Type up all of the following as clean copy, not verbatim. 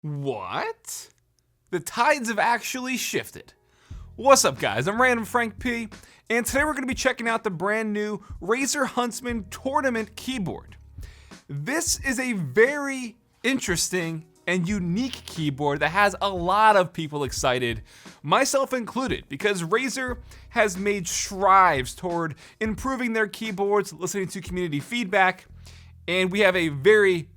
What? The tides have actually shifted. What's up, guys? I'm randomfrankp, and today we're going to be checking out the brand new Razer Huntsman Tournament keyboard. This is a very interesting and unique keyboard that has a lot of people excited, myself included, because Razer has made strides toward improving their keyboards, listening to community feedback, and we have a very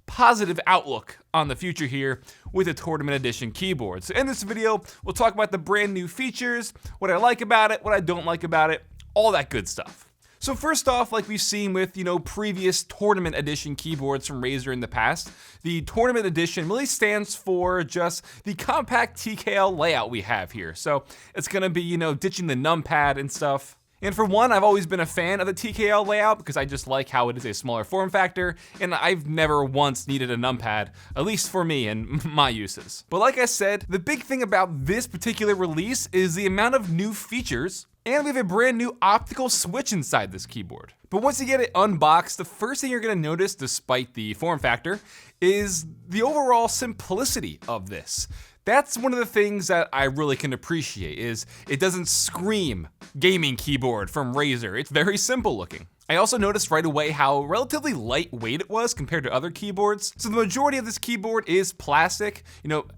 positive outlook on the future here with the Tournament Edition keyboard. So in this video, we'll talk about the brand new features, what I like about it, what I don't like about it, all that good stuff. So first off, like we've seen with, previous Tournament Edition keyboards from Razer in the past, the Tournament Edition really stands for just the compact TKL layout we have here. So it's gonna be, ditching the numpad and stuff. And for one, I've always been a fan of the TKL layout because I just like how it is a smaller form factor, and I've never once needed a numpad, at least for me and my uses. But like I said, the big thing about this particular release is the amount of new features, and we have a brand new optical switch inside this keyboard. But once you get it unboxed, the first thing you're gonna notice, despite the form factor, is the overall simplicity of this. That's one of the things that I really can appreciate, is it doesn't scream gaming keyboard from Razer. It's very simple looking. I also noticed right away how relatively lightweight it was compared to other keyboards. So the majority of this keyboard is plastic,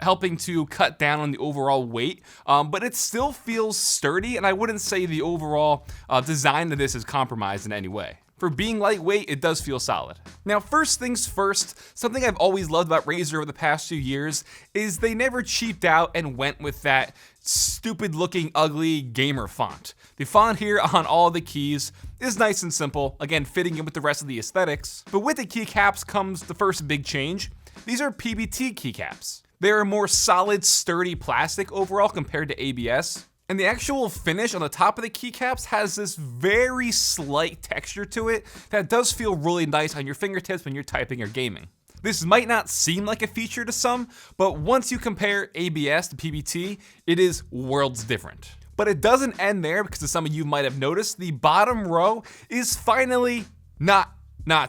helping to cut down on the overall weight, but it still feels sturdy, and I wouldn't say the overall design of this is compromised in any way. For being lightweight, it does feel solid. Now, first things first, something I've always loved about Razer over the past few years is they never cheaped out and went with that stupid looking, ugly gamer font. The font here on all the keys is nice and simple, again, fitting in with the rest of the aesthetics. But with the keycaps comes the first big change. These are PBT keycaps. They're a more solid, sturdy plastic overall compared to ABS. And the actual finish on the top of the keycaps has this very slight texture to it that does feel really nice on your fingertips when you're typing or gaming. This might not seem like a feature to some, but once you compare ABS to PBT, it is worlds different. But it doesn't end there, because as some of you might have noticed, the bottom row is finally not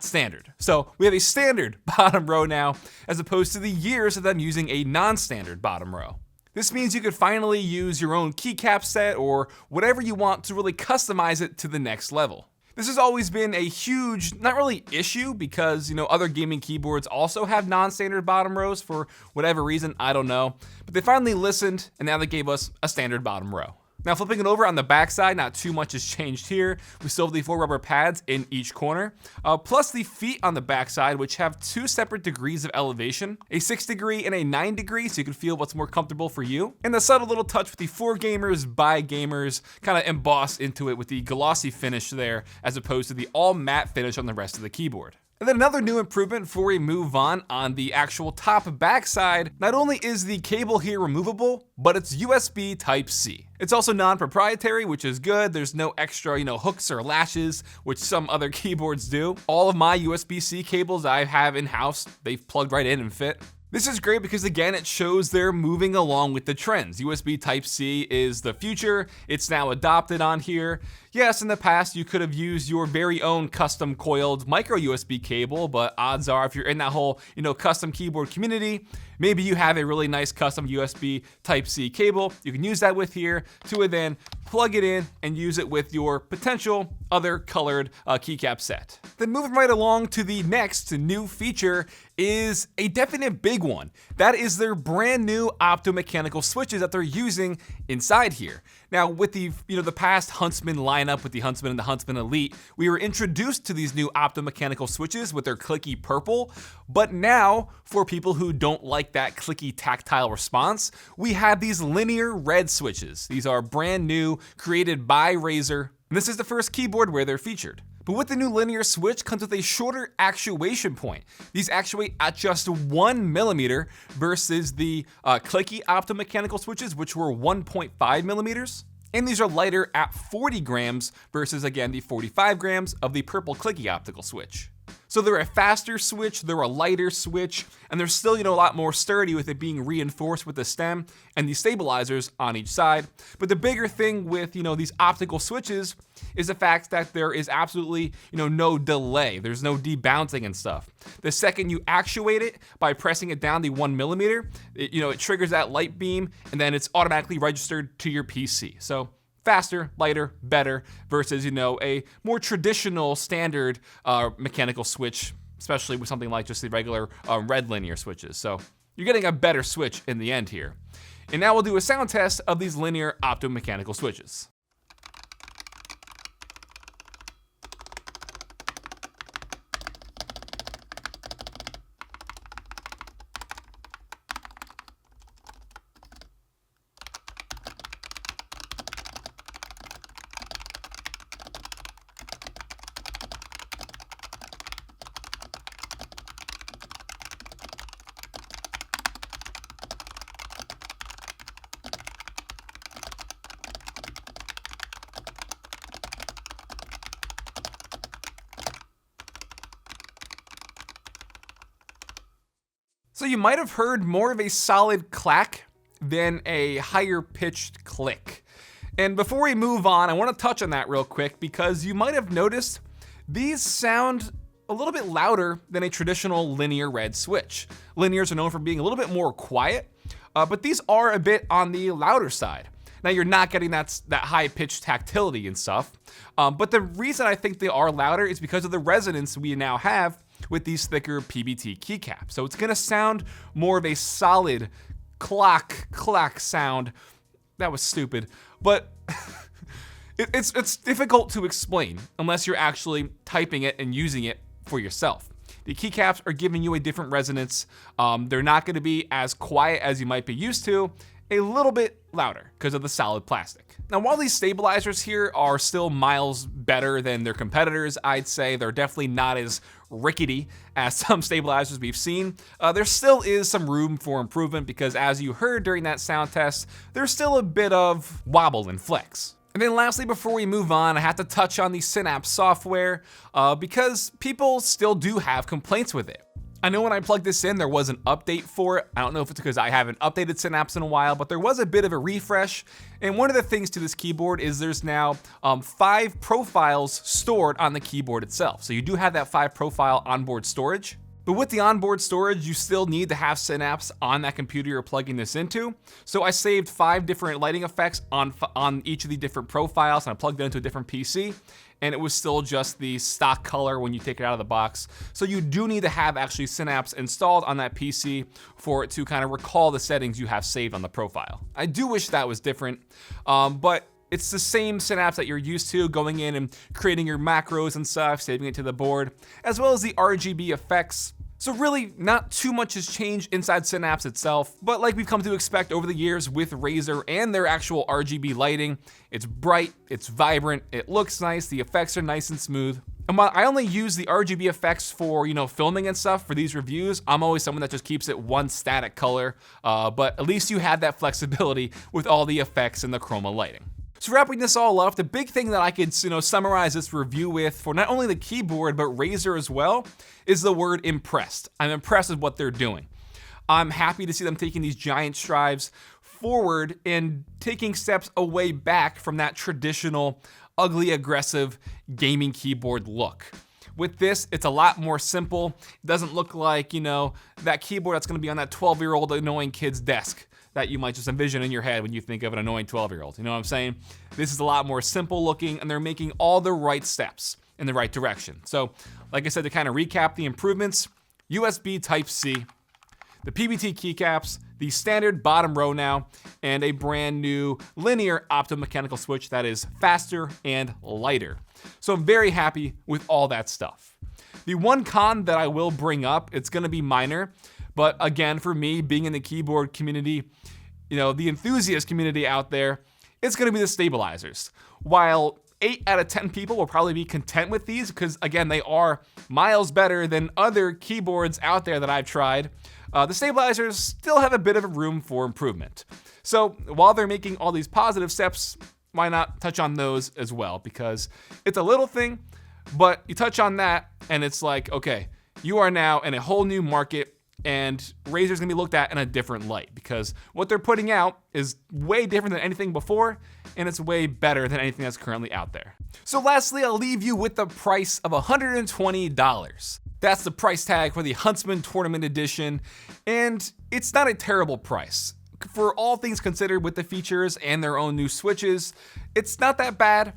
standard. So we have a standard bottom row now, as opposed to the years of them using a non-standard bottom row. This means you could finally use your own keycap set or whatever you want to really customize it to the next level. This has always been a huge, not really issue, because other gaming keyboards also have non-standard bottom rows for whatever reason, I don't know. But they finally listened, and now they gave us a standard bottom row. Now flipping it over on the back side, not too much has changed here. We still have the 4 rubber pads in each corner, plus the feet on the back side, which have 2 separate degrees of elevation, a 6 degree and a 9 degree, so you can feel what's more comfortable for you. And the subtle little touch with the for gamers, by gamers, kind of embossed into it with the glossy finish there, as opposed to the all matte finish on the rest of the keyboard. And then another new improvement before we move on the actual top back side, not only is the cable here removable, but it's USB Type-C. It's also non-proprietary, which is good. There's no extra, hooks or latches, which some other keyboards do. All of my USB-C cables I have in-house, they've plugged right in and fit. This is great because, again, it shows they're moving along with the trends. USB Type-C is the future. It's now adopted on here. Yes, in the past, you could have used your very own custom coiled micro USB cable, but odds are if you're in that whole, custom keyboard community, maybe you have a really nice custom USB Type-C cable. You can use that with here to then plug it in and use it with your potential other colored keycap set. Then moving right along to the next new feature is a definite big one. That is their brand new optomechanical switches that they're using inside here. Now with the past Huntsman lineup with the Huntsman and the Huntsman Elite, we were introduced to these new optomechanical switches with their clicky purple, but now for people who don't like that clicky tactile response, we have these linear red switches. These are brand new, created by Razer, and this is the first keyboard where they're featured. But with the new linear switch comes with a shorter actuation point. These actuate at just 1 millimeter versus the clicky optomechanical switches, which were 1.5 millimeters. And these are lighter at 40 grams versus, again, the 45 grams of the purple clicky optical switch. So they're a faster switch, they're a lighter switch, and they're still, a lot more sturdy with it being reinforced with the stem and the stabilizers on each side. But the bigger thing with, these optical switches is the fact that there is absolutely, no delay. There's no debouncing and stuff. The second you actuate it by pressing it down the 1 millimeter, it triggers that light beam, and then it's automatically registered to your PC. So faster, lighter, better versus, a more traditional standard mechanical switch, especially with something like just the regular red linear switches. So you're getting a better switch in the end here. And now we'll do a sound test of these linear optomechanical switches. So you might have heard more of a solid clack than a higher pitched click. And before we move on, I want to touch on that real quick because you might have noticed these sound a little bit louder than a traditional linear red switch. Linears are known for being a little bit more quiet, but these are a bit on the louder side. Now you're not getting that high-pitched tactility and stuff, but the reason I think they are louder is because of the resonance we now have with these thicker PBT keycaps. So it's gonna sound more of a solid clack sound. That was stupid, but it's difficult to explain unless you're actually typing it and using it for yourself. The keycaps are giving you a different resonance. They're not gonna be as quiet as you might be used to, a little bit louder because of the solid plastic. Now, while these stabilizers here are still miles better than their competitors, I'd say they're definitely not as rickety as some stabilizers we've seen. There still is some room for improvement because, as you heard during that sound test, there's still a bit of wobble and flex. And then lastly, before we move on, I have to touch on the Synapse software because people still do have complaints with it. I know when I plugged this in, there was an update for it. I don't know if it's because I haven't updated Synapse in a while, but there was a bit of a refresh. And one of the things to this keyboard is there's now 5 profiles stored on the keyboard itself. So you do have that 5 profile onboard storage. But with the onboard storage, you still need to have Synapse on that computer you're plugging this into. So I saved 5 different lighting effects on each of the different profiles, and I plugged it into a different PC. And it was still just the stock color when you take it out of the box. So you do need to have actually Synapse installed on that PC for it to kind of recall the settings you have saved on the profile. I do wish that was different, but it's the same Synapse that you're used to, going in and creating your macros and stuff, saving it to the board, as well as the RGB effects. So really, not too much has changed inside Synapse itself, but like we've come to expect over the years with Razer and their actual RGB lighting, it's bright, it's vibrant, it looks nice, the effects are nice and smooth. And while I only use the RGB effects for, filming and stuff for these reviews, I'm always someone that just keeps it one static color, but at least you have that flexibility with all the effects and the chroma lighting. So wrapping this all up, the big thing that I could summarize this review with for not only the keyboard, but Razer as well, is the word impressed. I'm impressed with what they're doing. I'm happy to see them taking these giant strides forward and taking steps away back from that traditional, ugly, aggressive gaming keyboard look. With this, it's a lot more simple. It doesn't look like, that keyboard that's gonna be on that 12-year-old annoying kid's desk that you might just envision in your head when you think of an annoying 12-year-old. You know what I'm saying? This is a lot more simple looking, and they're making all the right steps in the right direction. So, like I said, to kind of recap the improvements, USB Type-C, the PBT keycaps, the standard bottom row now, and a brand new linear optomechanical switch that is faster and lighter. So I'm very happy with all that stuff. The one con that I will bring up, it's gonna be minor, but again, for me, being in the keyboard community, the enthusiast community out there, it's gonna be the stabilizers. While 8 out of 10 people will probably be content with these, because again, they are miles better than other keyboards out there that I've tried, the stabilizers still have a bit of a room for improvement. So while they're making all these positive steps, why not touch on those as well? Because it's a little thing, But you touch on that, and it's like, okay, you are now in a whole new market, and Razer's gonna be looked at in a different light because what they're putting out is way different than anything before, and it's way better than anything that's currently out there. So lastly, I'll leave you with the price of $120. That's the price tag for the Huntsman Tournament Edition, and it's not a terrible price. For all things considered with the features and their own new switches, it's not that bad.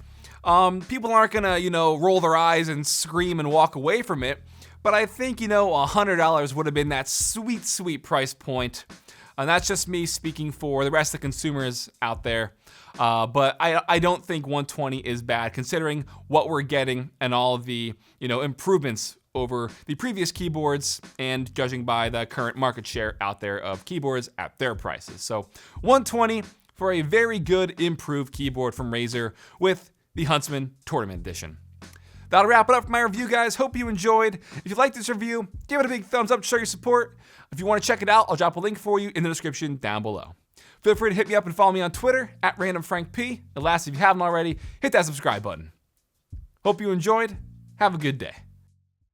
People aren't gonna, roll their eyes and scream and walk away from it, but I think, $100 would have been that sweet, sweet price point. And that's just me speaking for the rest of the consumers out there. But I don't think 120 is bad considering what we're getting and all of the, improvements over the previous keyboards and judging by the current market share out there of keyboards at their prices. So 120 for a very good improved keyboard from Razer with the Huntsman Tournament Edition. That'll wrap it up for my review, guys. Hope you enjoyed. If you liked this review, give it a big thumbs up to show your support. If you want to check it out, I'll drop a link for you in the description down below. Feel free to hit me up and follow me on Twitter at randomfrankp. And lastly, if you haven't already, hit that subscribe button. Hope you enjoyed. Have a good day.